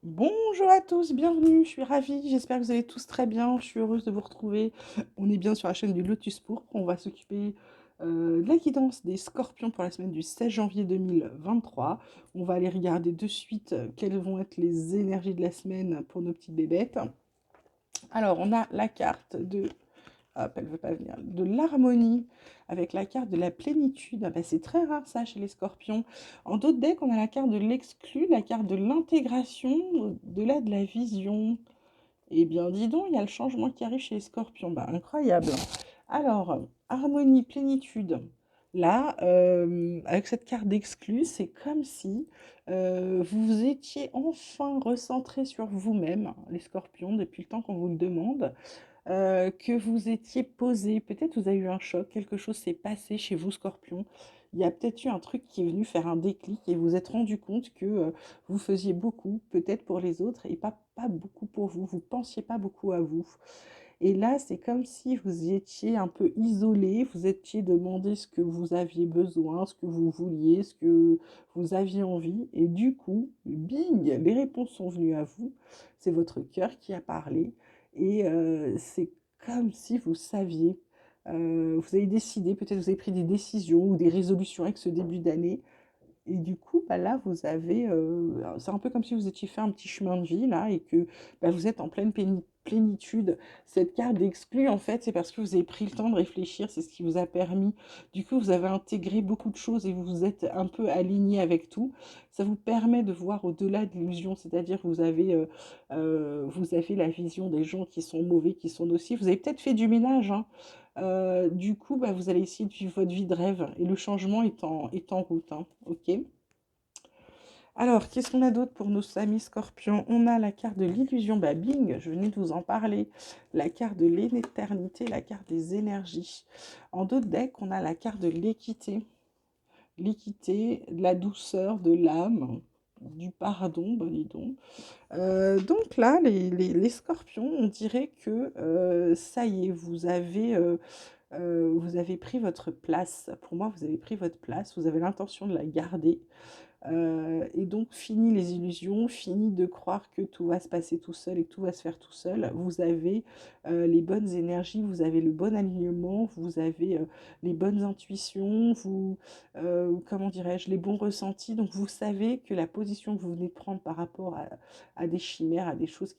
Bonjour à tous, bienvenue, je suis ravie, j'espère que vous allez tous très bien, je suis heureuse de vous retrouver. On est bien sur la chaîne du Lotus Pourpre, on va s'occuper de la guidance des scorpions pour la semaine du 16 janvier 2023. On va aller regarder de suite quelles vont être les énergies de la semaine pour nos petites bébêtes. Alors, on a la carte de hop, elle veut pas venir. De l'harmonie avec la carte de la plénitude. Ah bah, c'est très rare ça chez les scorpions. En d'autres decks, on a la carte de l'exclu, la carte de l'intégration, de la vision. Eh bien, dis donc, il y a le changement qui arrive chez les scorpions. Bah, incroyable. Alors, harmonie, plénitude. Là, avec cette carte d'exclu, c'est comme si vous étiez enfin recentré sur vous-même, les scorpions, depuis le temps qu'on vous le demande que vous étiez posé, peut-être vous avez eu un choc, quelque chose s'est passé chez vous, Scorpion. Il y a peut-être eu un truc qui est venu faire un déclic et vous vous êtes rendu compte que vous faisiez beaucoup, peut-être pour les autres, et pas beaucoup pour vous. Vous pensiez pas beaucoup à vous. Et là, c'est comme si vous étiez un peu isolé, vous étiez demandé ce que vous aviez besoin, ce que vous vouliez, ce que vous aviez envie. Et du coup, bing, les réponses sont venues à vous. C'est votre cœur qui a parlé. Et c'est comme si vous saviez, vous avez décidé, peut-être vous avez pris des décisions ou des résolutions avec ce début d'année. Et du coup, bah là, vous avez, c'est un peu comme si vous étiez fait un petit chemin de vie là et que bah, vous êtes en pleine plénitude. Cette carte d'exclu, en fait, c'est parce que vous avez pris le temps de réfléchir, c'est ce qui vous a permis. Du coup, vous avez intégré beaucoup de choses et vous vous êtes un peu aligné avec tout. Ça vous permet de voir au-delà de l'illusion, c'est-à-dire que vous avez la vision des gens qui sont mauvais, qui sont nocifs. Vous avez peut-être fait du ménage, hein. Du coup, bah, vous allez essayer de vivre votre vie de rêve et le changement est en route, hein, ok? Alors, qu'est-ce qu'on a d'autre pour nos amis scorpions? On a la carte de l'illusion, bah bing, je venais de vous en parler. La carte de l'éternité, la carte des énergies. En d'autres decks, on a la carte de l'équité. L'équité, de la douceur, de l'âme, du pardon, bah dis donc. Donc là, les scorpions, on dirait que ça y est, vous avez pris votre place. Pour moi, vous avez pris votre place, vous avez l'intention de la garder. Et donc, fini les illusions, fini de croire que tout va se passer tout seul et que tout va se faire tout seul. Vous avez les bonnes énergies, vous avez le bon alignement, vous avez les bonnes intuitions, comment dirais-je, les bons ressentis. Donc, vous savez que la position que vous venez de prendre par rapport à des chimères, à des choses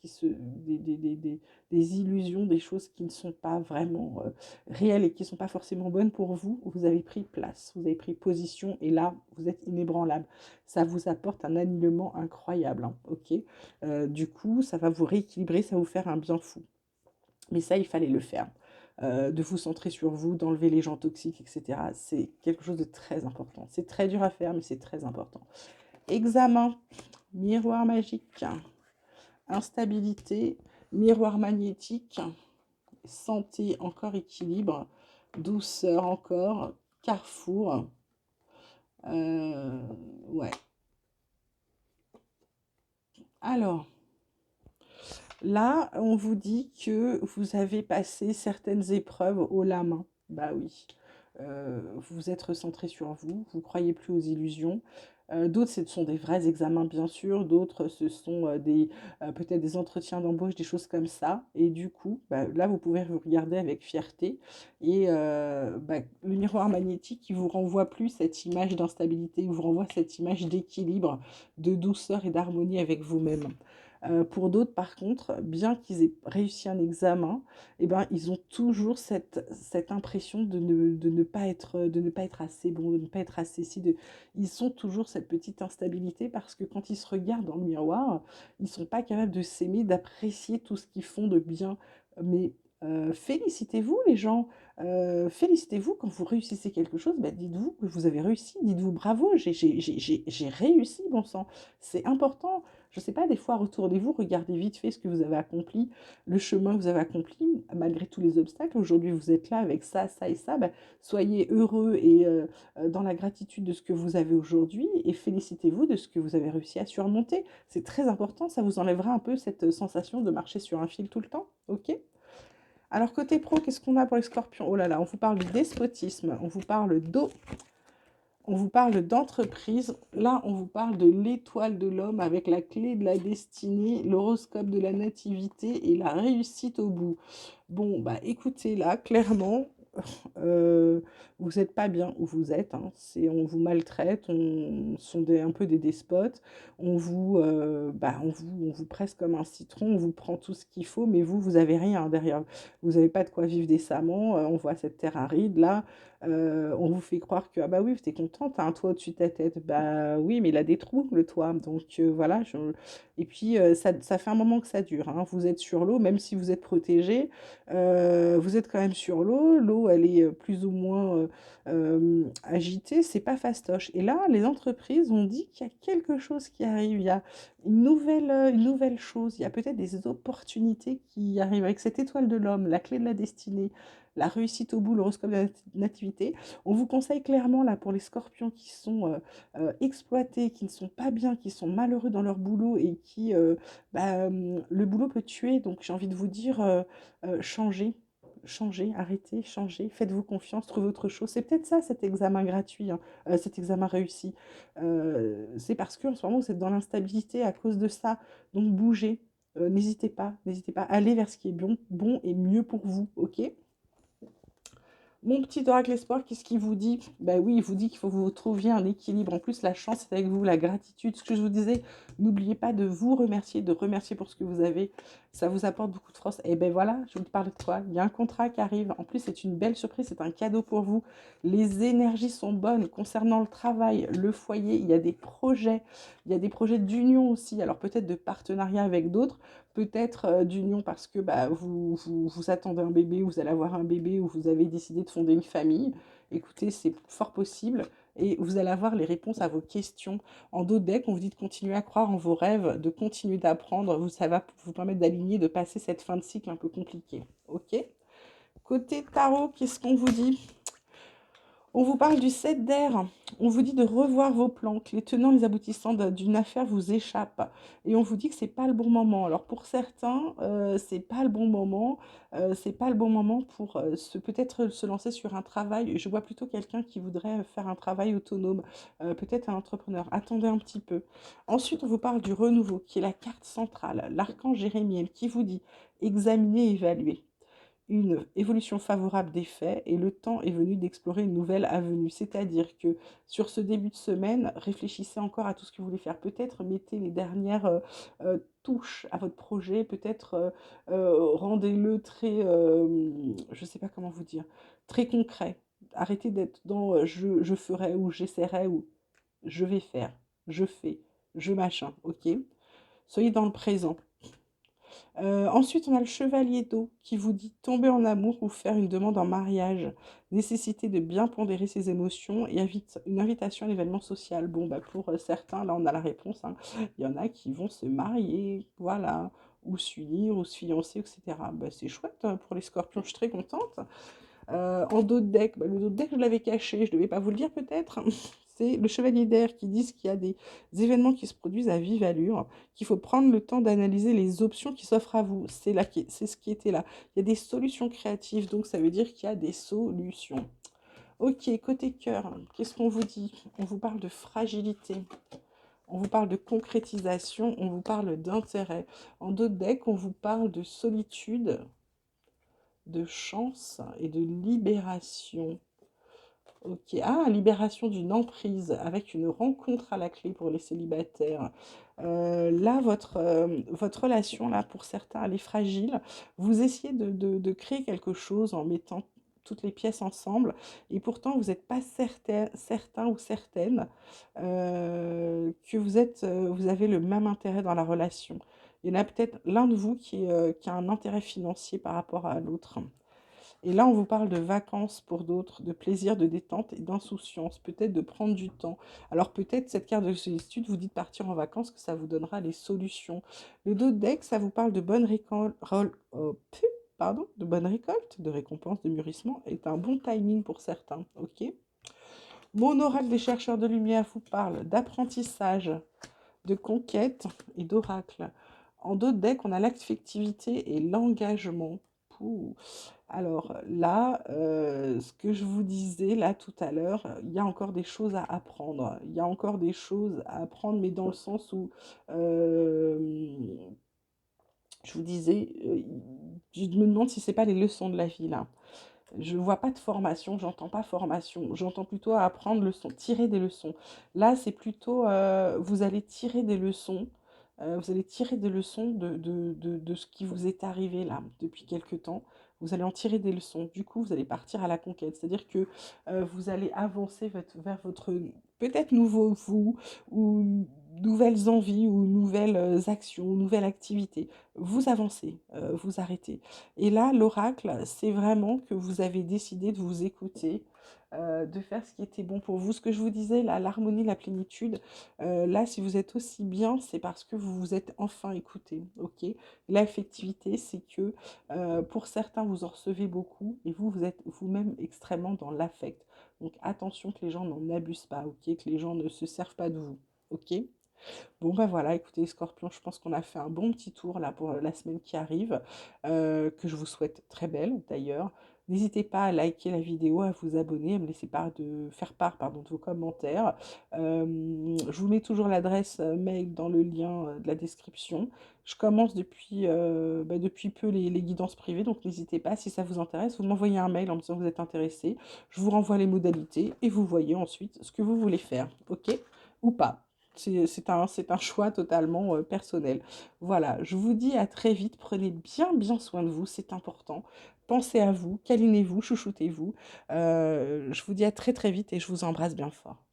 des illusions, des choses qui ne sont pas vraiment réelles et qui ne sont pas forcément bonnes pour vous, vous avez pris place, vous avez pris position et là, vous êtes inébranlable. Ça vous apporte un alignement incroyable, hein, ok? Du coup, ça va vous rééquilibrer, ça va vous faire un bien fou. Mais ça, il fallait le faire. De vous centrer sur vous, d'enlever les gens toxiques, etc. C'est quelque chose de très important. C'est très dur à faire, mais c'est très important. Examen, miroir magique, instabilité, miroir magnétique, santé, encore équilibre, douceur, encore, carrefour. Euh, ouais. Alors, là, on vous dit que vous avez passé certaines épreuves haut la main. Bah oui. Vous vous êtes recentré sur vous, vous croyez plus aux illusions. D'autres, ce sont des vrais examens, bien sûr. D'autres, ce sont peut-être des entretiens d'embauche, des choses comme ça. Et du coup, bah, là, vous pouvez vous regarder avec fierté. Et bah, le miroir magnétique, qui vous renvoie plus cette image d'instabilité, il vous renvoie cette image d'équilibre, de douceur et d'harmonie avec vous-même. Pour d'autres, par contre, bien qu'ils aient réussi un examen, eh ben, ils ont toujours cette impression de ne pas être assez bon, de ne pas être assez si. Ils ont toujours cette petite instabilité parce que quand ils se regardent dans le miroir, ils ne sont pas capables de s'aimer, d'apprécier tout ce qu'ils font de bien. Mais félicitez-vous les gens, félicitez-vous quand vous réussissez quelque chose, bah, dites-vous que vous avez réussi, dites-vous bravo, j'ai réussi, bon sang. C'est important. Je ne sais pas, des fois, retournez-vous, regardez vite fait ce que vous avez accompli, le chemin que vous avez accompli, malgré tous les obstacles. Aujourd'hui, vous êtes là avec ça, ça et ça. Ben, soyez heureux et dans la gratitude de ce que vous avez aujourd'hui et félicitez-vous de ce que vous avez réussi à surmonter. C'est très important, ça vous enlèvera un peu cette sensation de marcher sur un fil tout le temps. Ok? Alors, côté pro, qu'est-ce qu'on a pour les scorpions? Oh là là, on vous parle du despotisme, on vous parle On vous parle d'entreprise. Là, on vous parle de l'étoile de l'homme avec la clé de la destinée, l'horoscope de la nativité et la réussite au bout. Bon, bah écoutez, là, clairement, euh, vous n'êtes pas bien où vous êtes, hein. On vous maltraite, on sont un peu des despotes, on vous presse comme un citron, on vous prend tout ce qu'il faut, mais vous avez rien derrière. Vous n'avez pas de quoi vivre décemment. On voit cette terre aride là. On vous fait croire que ah bah oui, t'es contente, t'as un toit au-dessus de ta tête. Bah oui, mais il a des trous le toit, donc voilà. Et puis ça fait un moment que ça dure, hein. Vous êtes sur l'eau, même si vous êtes protégé. Vous êtes quand même sur l'eau. L'eau, elle est plus ou moins agitée. C'est pas fastoche. Et là, les entreprises ont dit qu'il y a quelque chose qui arrive. Il y a une nouvelle chose. Il y a peut-être des opportunités qui arrivent avec cette étoile de l'homme, la clé de la destinée, la réussite au bout, l'horoscope de la nativité. On vous conseille clairement là pour les scorpions qui sont exploités, qui ne sont pas bien, qui sont malheureux dans leur boulot et le boulot peut tuer. Donc j'ai envie de vous dire, changez, changez, arrêtez, changez, faites-vous confiance, trouvez autre chose. C'est peut-être ça cet examen gratuit, hein, cet examen réussi. C'est parce que en ce moment vous êtes dans l'instabilité à cause de ça. Donc bougez, n'hésitez pas, allez vers ce qui est bon et mieux pour vous, ok? Mon petit oracle espoir, qu'est-ce qu'il vous dit? Ben oui, il vous dit qu'il faut que vous trouviez un équilibre. En plus, la chance est avec vous, la gratitude. Ce que je vous disais, n'oubliez pas de vous remercier, de remercier pour ce que vous avez. Ça vous apporte beaucoup de force. Et ben voilà, je vous parle de quoi? Il y a un contrat qui arrive. En plus, c'est une belle surprise, c'est un cadeau pour vous. Les énergies sont bonnes concernant le travail, le foyer. Il y a des projets d'union aussi. Alors peut-être de partenariat avec d'autres. Peut-être d'union parce que bah, vous attendez un bébé, vous allez avoir un bébé ou vous avez décidé de fonder une famille. Écoutez, c'est fort possible et vous allez avoir les réponses à vos questions. En dos de deck, on vous dit de continuer à croire en vos rêves, de continuer d'apprendre. Ça va vous permettre d'aligner, de passer cette fin de cycle un peu compliquée. Ok? Côté tarot, qu'est-ce qu'on vous dit? On vous parle du 7 d'air. On vous dit de revoir vos plans, que les tenants, les aboutissants d'une affaire vous échappent. Et on vous dit que c'est pas le bon moment. Alors pour certains, c'est pas le bon moment. C'est pas le bon moment pour peut-être se lancer sur un travail. Je vois plutôt quelqu'un qui voudrait faire un travail autonome, peut-être un entrepreneur. Attendez un petit peu. Ensuite, on vous parle du renouveau, qui est la carte centrale, l'archange Jérémiel, qui vous dit examiner et évaluer une évolution favorable des faits et le temps est venu d'explorer une nouvelle avenue. C'est-à-dire que sur ce début de semaine, réfléchissez encore à tout ce que vous voulez faire. Peut-être mettez les dernières touches à votre projet, peut-être rendez-le très, je ne sais pas comment vous dire, très concret. Arrêtez d'être dans je ferai ou j'essaierai ou je vais faire, je fais, je machin, ok? Soyez dans le présent. Ensuite, on a le chevalier d'eau qui vous dit tomber en amour ou faire une demande en mariage. Nécessité de bien pondérer ses émotions et une invitation à l'événement social. Bon, bah, pour certains, là, on a la réponse, hein. Il y en a qui vont se marier, voilà, ou s'unir, ou se fiancer, etc. Bah, c'est chouette hein, pour les scorpions, je suis très contente. En dos de deck, bah, le dos de deck, je l'avais caché, je ne devais pas vous le dire peut-être. C'est le chevalier d'air qui dit qu'il y a des événements qui se produisent à vive allure, qu'il faut prendre le temps d'analyser les options qui s'offrent à vous. C'est ce qui était là. Il y a des solutions créatives, donc ça veut dire qu'il y a des solutions. Ok, côté cœur, qu'est-ce qu'on vous dit? On vous parle de fragilité. On vous parle de concrétisation, on vous parle d'intérêt. En dos de deck, on vous parle de solitude, de chance et de libération. Ok, ah, libération d'une emprise avec une rencontre à la clé pour les célibataires. Là, votre relation, là, pour certains, elle est fragile. Vous essayez de créer quelque chose en mettant toutes les pièces ensemble et pourtant, vous n'êtes pas certain ou certaine que vous avez le même intérêt dans la relation. Il y en a peut-être l'un de vous qui a un intérêt financier par rapport à l'autre. Et là, on vous parle de vacances pour d'autres, de plaisir, de détente et d'insouciance, peut-être de prendre du temps. Alors peut-être cette carte de solitude vous dit de partir en vacances, que ça vous donnera les solutions. Le dos de deck, ça vous parle de bonne récolte, de bonne récolte, de récompense, de mûrissement, est un bon timing pour certains. Ok. Mon oral des chercheurs de lumière vous parle d'apprentissage, de conquête et d'oracle. En dos de deck, on a l'affectivité et l'engagement tout. Alors là, ce que je vous disais là tout à l'heure, il y a encore des choses à apprendre. Il y a encore des choses à apprendre, mais dans le sens où, je vous disais, je me demande si c'est pas les leçons de la vie là. Je vois pas de formation, j'entends pas formation, j'entends plutôt apprendre leçon, tirer des leçons. Là, c'est plutôt, vous allez tirer des leçons, vous allez tirer des leçons de ce qui vous est arrivé là depuis quelque temps. Vous allez en tirer des leçons. Du coup, vous allez partir à la conquête. C'est-à-dire que vous allez avancer vers votre peut-être nouveau vous ou nouvelles envies ou nouvelles actions, nouvelles activités. Vous avancez, vous arrêtez. Et là, l'oracle, c'est vraiment que vous avez décidé de vous écouter, de faire ce qui était bon pour vous. Ce que je vous disais, là, l'harmonie, la plénitude, là, si vous êtes aussi bien, c'est parce que vous vous êtes enfin écouté, ok? L'affectivité, c'est que pour certains, vous en recevez beaucoup et vous, vous êtes vous-même extrêmement dans l'affect. Donc attention que les gens n'en abusent pas, ok? Que les gens ne se servent pas de vous, ok? Bon, bah voilà, écoutez, les scorpions, je pense qu'on a fait un bon petit tour là pour la semaine qui arrive, que je vous souhaite très belle d'ailleurs. N'hésitez pas à liker la vidéo, à vous abonner, à me laisser faire part pardon, de vos commentaires. Je vous mets toujours l'adresse mail dans le lien de la description. Je commence depuis peu les guidances privées, donc n'hésitez pas, si ça vous intéresse, vous m'envoyez un mail en me disant que vous êtes intéressé. Je vous renvoie les modalités et vous voyez ensuite ce que vous voulez faire, ok? Ou pas. C'est un choix totalement personnel. Voilà, je vous dis à très vite. Prenez bien soin de vous, c'est important. Pensez à vous, câlinez-vous, chouchoutez-vous. Je vous dis à très vite et je vous embrasse bien fort.